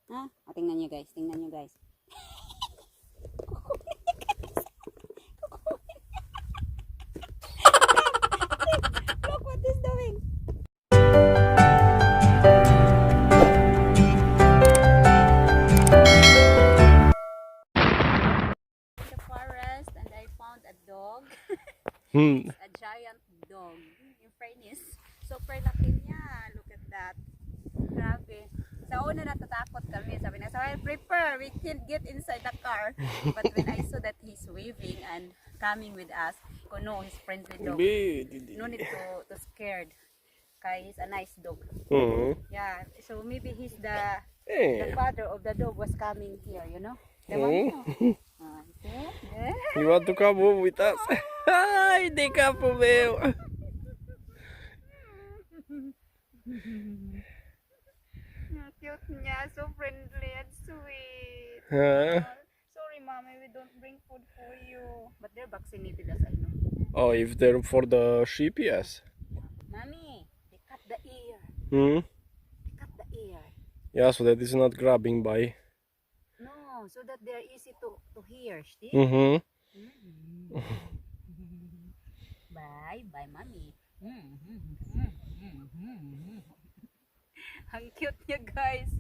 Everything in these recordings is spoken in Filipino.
Ha? O, tingnan nyo guys. Tingnan nyo guys. Look what he's doing. The forest and I found a dog. A giant dog. In fairness, super laki niya. Look at that. Grabe. Sa una natatakot kami. Sabi na, so I prepare. We can't get inside the car. But when I saw that he's waving and coming with us, ko no, he's friendly dog. No need to scared. Kaya he's a nice dog. Yeah. So maybe he's the father of the dog was coming here, you know? You want to come home with us? Ai, de capo meu. Cute niya, so friendly and sweet. Sorry, mommy, we don't bring food for you. But they're vaccinated, as I know. Oh, if they're for the sheep, yes. Mommy, they cut the ear. They cut the ear. Yeah, so that is not grabbing by. No, so that they're easy to hear. See? Bye, bye, mommy. Ang cute niya, guys.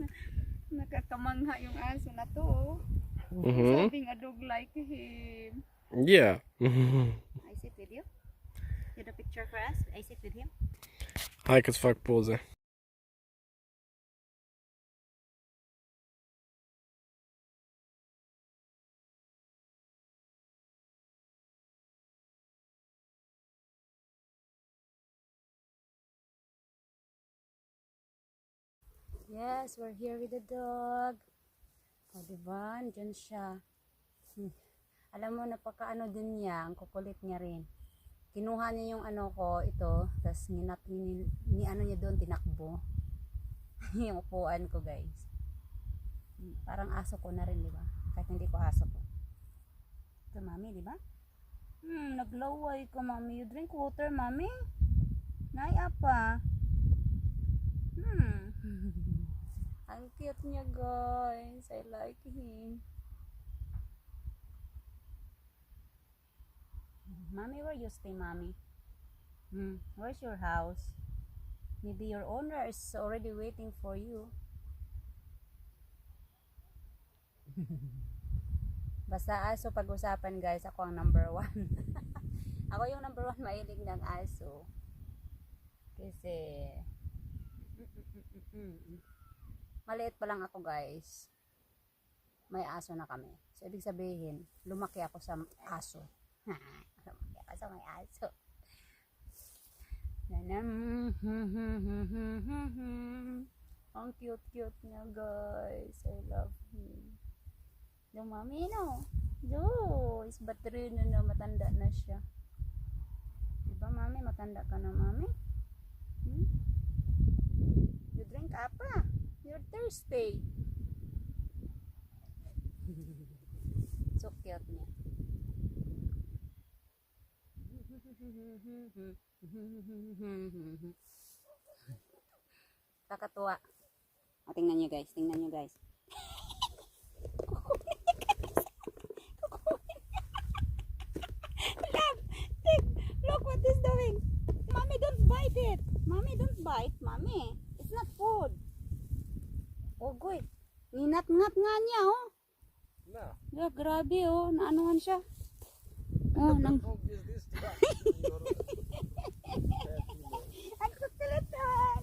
Nakakamangha yung aso na to. Having a dog like him. Yeah. I sit with you. Get a picture for us. I sit with him. Hai că-ți fac poze. Yes, we're here with the dog. O, diba? Diyan siya. Alam mo, napakaano din niya. Ang kukulit niya rin. Kinuha niya yung ano ko, ito. Tapos ni ano niya doon, tinakbo. Yung upuan ko, guys. Parang aso ko na rin, diba? Kahit hindi ko aso ko. Ito, mami, diba? Naglaway ko, mami. You drink water, mami? Naiapa. Ang cute niya, guys. I like him. Mommy, where you stay, mommy? Where's your house? Maybe your owner is already waiting for you. Basta aso pag-usapan, guys. Ako ang number 1. Ako yung number 1 mahilig ng aso. Kasi maliit pa lang ako, guys. May aso na kami. So, ibig sabihin, lumaki ako sa aso. Lumaki ako sa may aso. Ang cute-cute niya, guys. I love him. Yung mami, no? Is battery na matanda na siya. Diba, mami? Matanda ka na, mami? You drink apa? You're thirsty. So cute niya. Kakatuwa. O, tingnan nyo, guys. Tingnan nyo, guys. Look what he's doing. Mommy, don't bite it. Mommy, don't bite. Mommy, it's not food. Oh, good. Ninat-ngat nga niya, oh. Na. Yeah, grabe, oh. Naanuhan siya. Oh, nang... Ang kukulit, ah.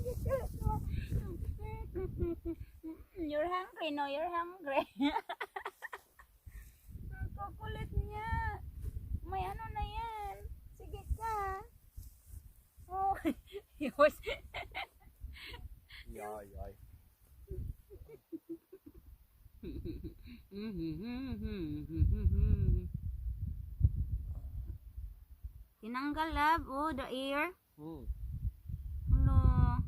You're hungry, no? You're hungry. Ang kukulit niya. May ano na yan. Sige ka. Oh, he was... Yay. Tinanggal, love. Oh, the ear. Hello.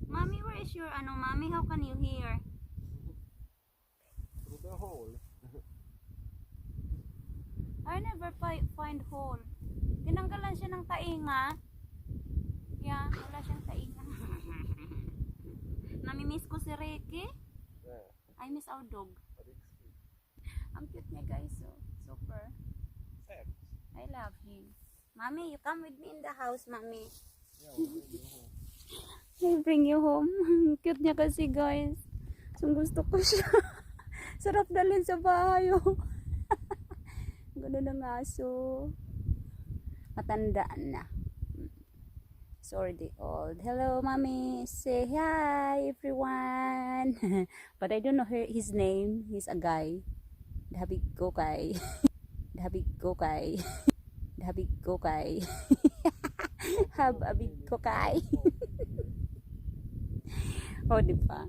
Mommy, where is your ano, mommy? How can you hear? Through the hole. I never find hole. Tinanggalan siya ng tainga. Yeah, wala siyang tainga. Namimiss ko si Ricky. Yeah. I miss our dog. Ang cute niya guys. So, super. I love him. Mommy, you come with me in the house, mommy. I bring you home. Cute niya kasi guys. So gusto ko siya. Sarap dalhin sa bahay. Oh. Ganun ang aso. Matandaan na. It's already old. Hello, mommy. Say hi, everyone. But I don't know his name. He's a guy. Dabi Gokay. Dabi Gokay. Dabi Gokay. Have a big Gokay. Oh, di ba?